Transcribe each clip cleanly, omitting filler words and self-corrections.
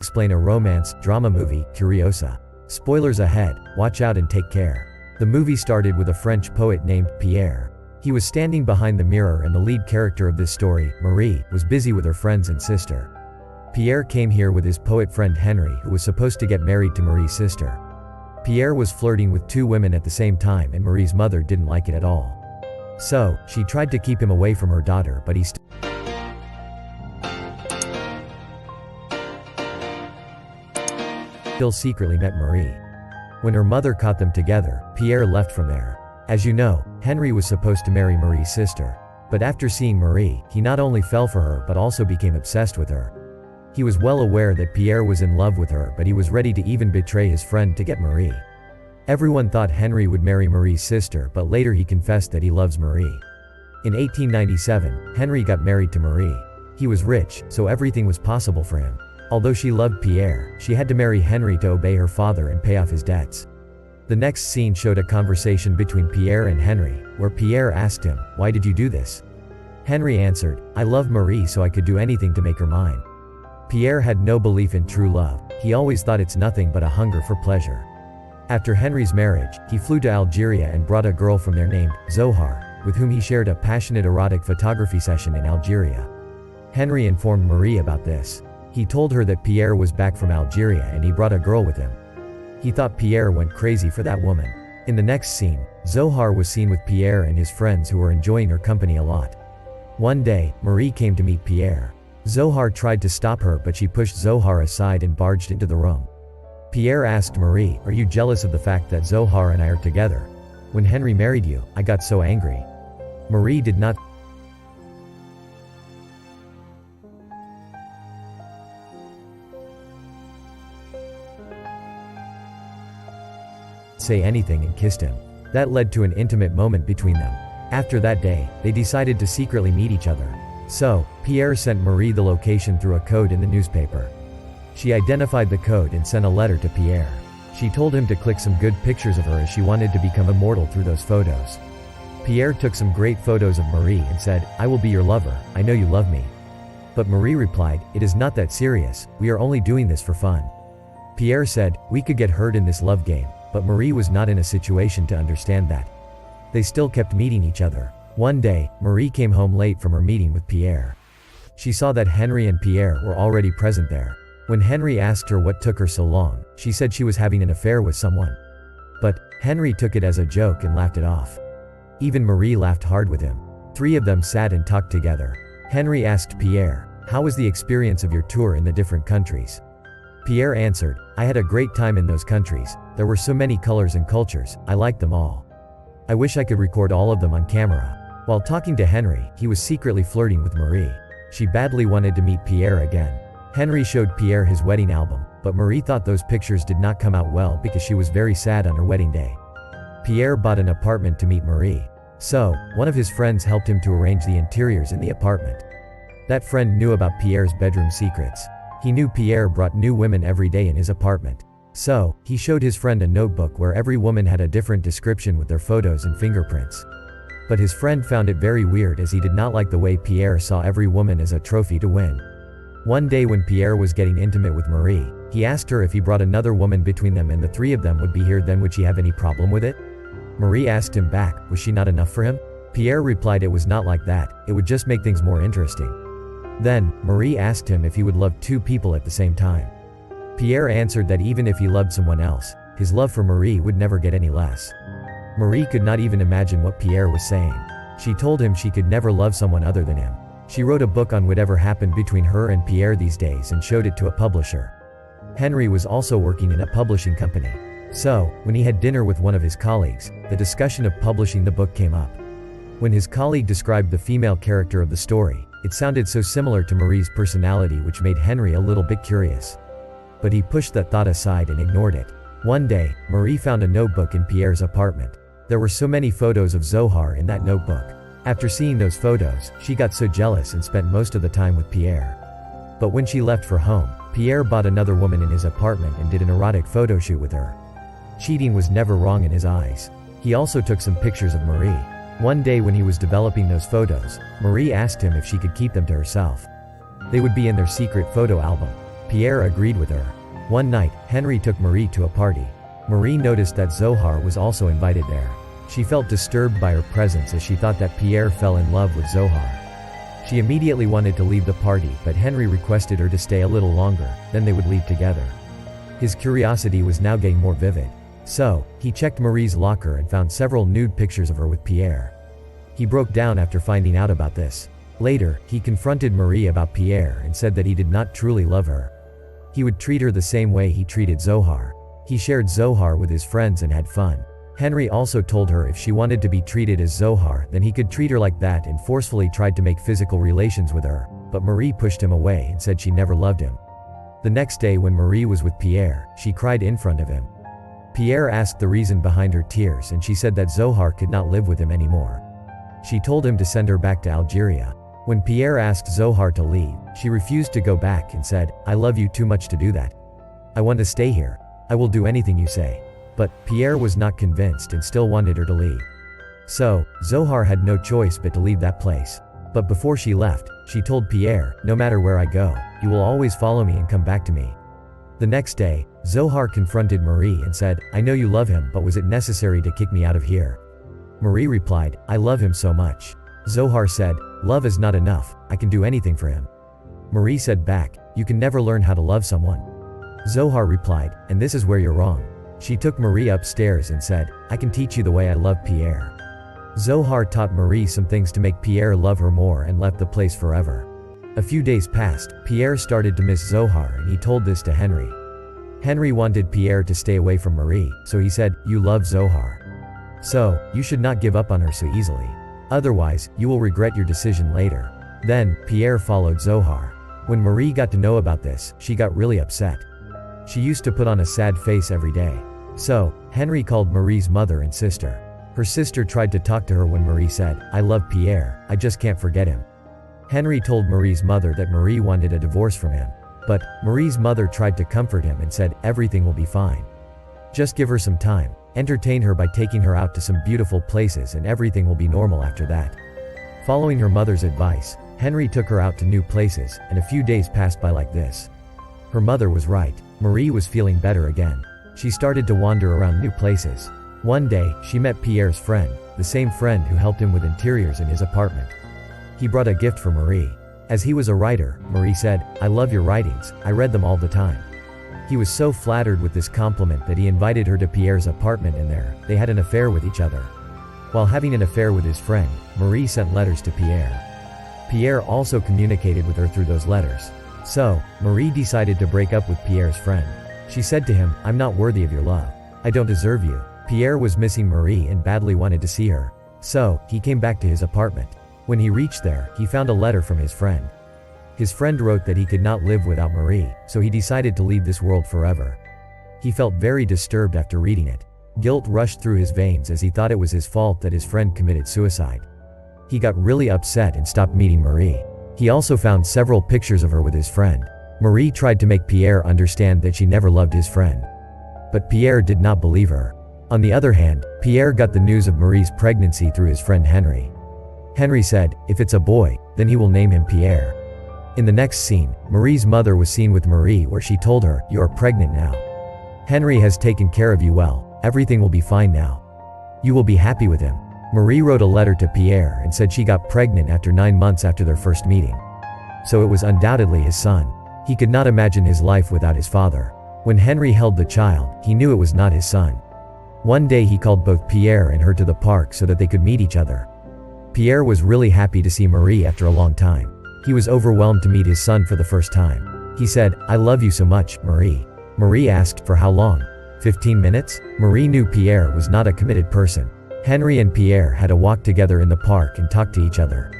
explain a romance drama movie, Curiosa. Spoilers ahead, watch out and take care. The movie started with a French poet named Pierre. He was standing behind the mirror and the lead character of this story, Marie, was busy with her friends and sister. Pierre came here with his poet friend Henry, who was supposed to get married to Marie's sister. Pierre was flirting with two women at the same time and Marie's mother didn't like it at all. So, she tried to keep him away from her daughter, but he still secretly met Marie. When her mother caught them together, Pierre left from there. As you know, Henry was supposed to marry Marie's sister. But after seeing Marie, he not only fell for her but also became obsessed with her. He was well aware that Pierre was in love with her, but he was ready to even betray his friend to get Marie. Everyone thought Henry would marry Marie's sister, but later he confessed that he loves Marie. In 1897, Henry got married to Marie. He was rich, so everything was possible for him. Although she loved Pierre, she had to marry Henry to obey her father and pay off his debts. The next scene showed a conversation between Pierre and Henry, where Pierre asked him, "Why did you do this?" Henry answered, "I love Marie so I could do anything to make her mine." Pierre had no belief in true love. He always thought it's nothing but a hunger for pleasure. After Henry's marriage, he flew to Algeria and brought a girl from there named Zohar, with whom he shared a passionate erotic photography session in Algeria. Henry informed Marie about this. He told her that Pierre was back from Algeria and he brought a girl with him. He thought Pierre went crazy for that woman. In the next scene, Zohar was seen with Pierre and his friends who were enjoying her company a lot. One day, Marie came to meet Pierre. Zohar tried to stop her, but she pushed Zohar aside and barged into the room. Pierre asked Marie, "Are you jealous of the fact that Zohar and I are together? When Henry married you, I got so angry." Marie did not say anything and kissed him. That led to an intimate moment between them. After that day, they decided to secretly meet each other. So, Pierre sent Marie the location through a code in the newspaper. She identified the code and sent a letter to Pierre. She told him to click some good pictures of her as she wanted to become immortal through those photos. Pierre took some great photos of Marie and said, "I will be your lover, I know you love me." But Marie replied, "It is not that serious, we are only doing this for fun." Pierre said, "We could get hurt in this love game," but Marie was not in a situation to understand that. They still kept meeting each other. One day, Marie came home late from her meeting with Pierre. She saw that Henry and Pierre were already present there. When Henry asked her what took her so long, she said she was having an affair with someone. But Henry took it as a joke and laughed it off. Even Marie laughed hard with him. Three of them sat and talked together. Henry asked Pierre, "How was the experience of your tour in the different countries?" Pierre answered, "I had a great time in those countries. There were so many colors and cultures, I liked them all. I wish I could record all of them on camera." While talking to Henry, he was secretly flirting with Marie. She badly wanted to meet Pierre again. Henry showed Pierre his wedding album, but Marie thought those pictures did not come out well because she was very sad on her wedding day. Pierre bought an apartment to meet Marie. So, one of his friends helped him to arrange the interiors in the apartment. That friend knew about Pierre's bedroom secrets. He knew Pierre brought new women every day in his apartment. So, he showed his friend a notebook where every woman had a different description with their photos and fingerprints. But his friend found it very weird as he did not like the way Pierre saw every woman as a trophy to win. One day when Pierre was getting intimate with Marie, he asked her if he brought another woman between them and the three of them would be here, then would she have any problem with it? Marie asked him back, was she not enough for him? Pierre replied it was not like that, it would just make things more interesting. Then, Marie asked him if he would love two people at the same time. Pierre answered that even if he loved someone else, his love for Marie would never get any less. Marie could not even imagine what Pierre was saying. She told him she could never love someone other than him. She wrote a book on whatever happened between her and Pierre these days and showed it to a publisher. Henry was also working in a publishing company. So, when he had dinner with one of his colleagues, the discussion of publishing the book came up. When his colleague described the female character of the story, it sounded so similar to Marie's personality, which made Henry a little bit curious. But he pushed that thought aside and ignored it. One day, Marie found a notebook in Pierre's apartment. There were so many photos of Zohar in that notebook. After seeing those photos, she got so jealous and spent most of the time with Pierre. But when she left for home, Pierre bought another woman in his apartment and did an erotic photo shoot with her. Cheating was never wrong in his eyes. He also took some pictures of Marie. One day when he was developing those photos, Marie asked him if she could keep them to herself. They would be in their secret photo album. Pierre agreed with her. One night, Henry took Marie to a party. Marie noticed that Zohar was also invited there. She felt disturbed by her presence as she thought that Pierre fell in love with Zohar. She immediately wanted to leave the party, but Henry requested her to stay a little longer, then they would leave together. His curiosity was now getting more vivid. So, he checked Marie's locker and found several nude pictures of her with Pierre. He broke down after finding out about this. Later, he confronted Marie about Pierre and said that he did not truly love her. He would treat her the same way he treated Zohar. He shared Zohar with his friends and had fun. Henry also told her if she wanted to be treated as Zohar, then he could treat her like that, and forcefully tried to make physical relations with her, but Marie pushed him away and said she never loved him. The next day when Marie was with Pierre, she cried in front of him. Pierre asked the reason behind her tears, and she said that Zohar could not live with him anymore. She told him to send her back to Algeria. When Pierre asked Zohar to leave, she refused to go back and said, "I love you too much to do that. I want to stay here. I will do anything you say." But Pierre was not convinced and still wanted her to leave. So, Zohar had no choice but to leave that place. But before she left, she told Pierre, "No matter where I go, you will always follow me and come back to me." The next day, Zohar confronted Marie and said, "I know you love him, but was it necessary to kick me out of here?" Marie replied, "I love him so much." Zohar said, "Love is not enough, I can do anything for him." Marie said back, "You can never learn how to love someone." Zohar replied, "And this is where you're wrong." She took Marie upstairs and said, "I can teach you the way I love Pierre." Zohar taught Marie some things to make Pierre love her more and left the place forever. A few days passed, Pierre started to miss Zohar and he told this to Henry. Henry wanted Pierre to stay away from Marie, so he said, "You love Zohar. So, you should not give up on her so easily. Otherwise, you will regret your decision later." Then, Pierre followed Zohar. When Marie got to know about this, she got really upset. She used to put on a sad face every day. So, Henry called Marie's mother and sister. Her sister tried to talk to her when Marie said, "I love Pierre, I just can't forget him." Henry told Marie's mother that Marie wanted a divorce from him. But, Marie's mother tried to comfort him and said, "Everything will be fine. Just give her some time. Entertain her by taking her out to some beautiful places and everything will be normal after that." Following her mother's advice, Henry took her out to new places, and a few days passed by like this. Her mother was right. Marie was feeling better again. She started to wander around new places. One day, she met Pierre's friend, the same friend who helped him with interiors in his apartment. He brought a gift for Marie. As he was a writer, Marie said, "I love your writings, I read them all the time." He was so flattered with this compliment that he invited her to Pierre's apartment, and there, they had an affair with each other. While having an affair with his friend, Marie sent letters to Pierre. Pierre also communicated with her through those letters. So, Marie decided to break up with Pierre's friend. She said to him, "I'm not worthy of your love. I don't deserve you." Pierre was missing Marie and badly wanted to see her. So, he came back to his apartment. When he reached there, he found a letter from his friend. His friend wrote that he could not live without Marie, so he decided to leave this world forever. He felt very disturbed after reading it. Guilt rushed through his veins as he thought it was his fault that his friend committed suicide. He got really upset and stopped meeting Marie. He also found several pictures of her with his friend. Marie tried to make Pierre understand that she never loved his friend. But Pierre did not believe her. On the other hand, Pierre got the news of Marie's pregnancy through his friend Henry. Henry said, "If it's a boy, then he will name him Pierre." In the next scene, Marie's mother was seen with Marie where she told her, "You are pregnant now. Henry has taken care of you well, everything will be fine now. You will be happy with him." Marie wrote a letter to Pierre and said she got pregnant after 9 months after their first meeting. So it was undoubtedly his son. He could not imagine his life without his father. When Henry held the child, he knew it was not his son. One day he called both Pierre and her to the park so that they could meet each other. Pierre was really happy to see Marie after a long time. He was overwhelmed to meet his son for the first time. He said, "I love you so much, Marie." Marie asked, "For how long?" 15 minutes? Marie knew Pierre was not a committed person. Henry and Pierre had a walk together in the park and talked to each other.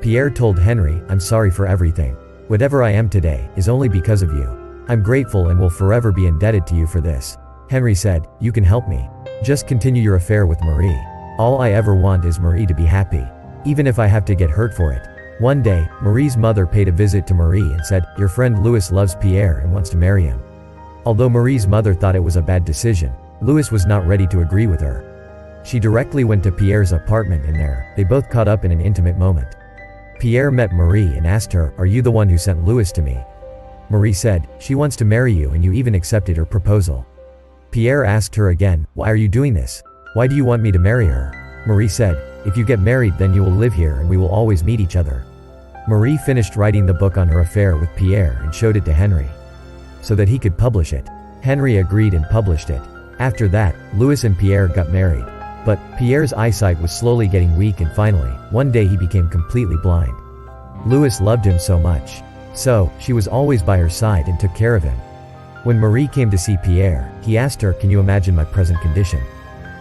Pierre told Henry, "I'm sorry for everything. Whatever I am today is only because of you. I'm grateful and will forever be indebted to you for this." Henry said, "You can help me. Just continue your affair with Marie. All I ever want is Marie to be happy, even if I have to get hurt for it." One day, Marie's mother paid a visit to Marie and said, "Your friend Louis loves Pierre and wants to marry him." Although Marie's mother thought it was a bad decision, Louis was not ready to agree with her. She directly went to Pierre's apartment and there, they both caught up in an intimate moment. Pierre met Marie and asked her, "Are you the one who sent Louis to me?" Marie said, "She wants to marry you and you even accepted her proposal." Pierre asked her again, "Why are you doing this? Why do you want me to marry her?" Marie said, "If you get married then you will live here and we will always meet each other." Marie finished writing the book on her affair with Pierre and showed it to Henry so that he could publish it. Henry agreed and published it. After that, Louis and Pierre got married. But Pierre's eyesight was slowly getting weak and finally, one day he became completely blind. Louis loved him so much. So, she was always by her side and took care of him. When Marie came to see Pierre, he asked her, "Can you imagine my present condition?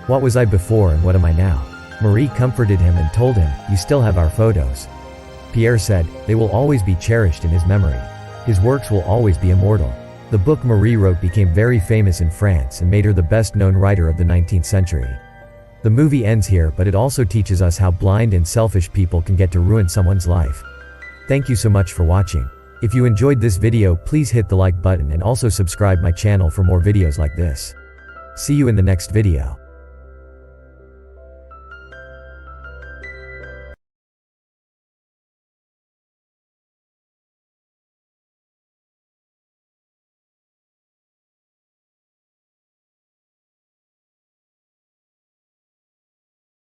What was I before and what am I now?" Marie comforted him and told him, "You still have our photos." Pierre said, "They will always be cherished in his memory. His works will always be immortal." The book Marie wrote became very famous in France and made her the best-known writer of the 19th century. The movie ends here, but it also teaches us how blind and selfish people can get to ruin someone's life. Thank you so much for watching. If you enjoyed this video, please hit the like button and also subscribe my channel for more videos like this. See you in the next video.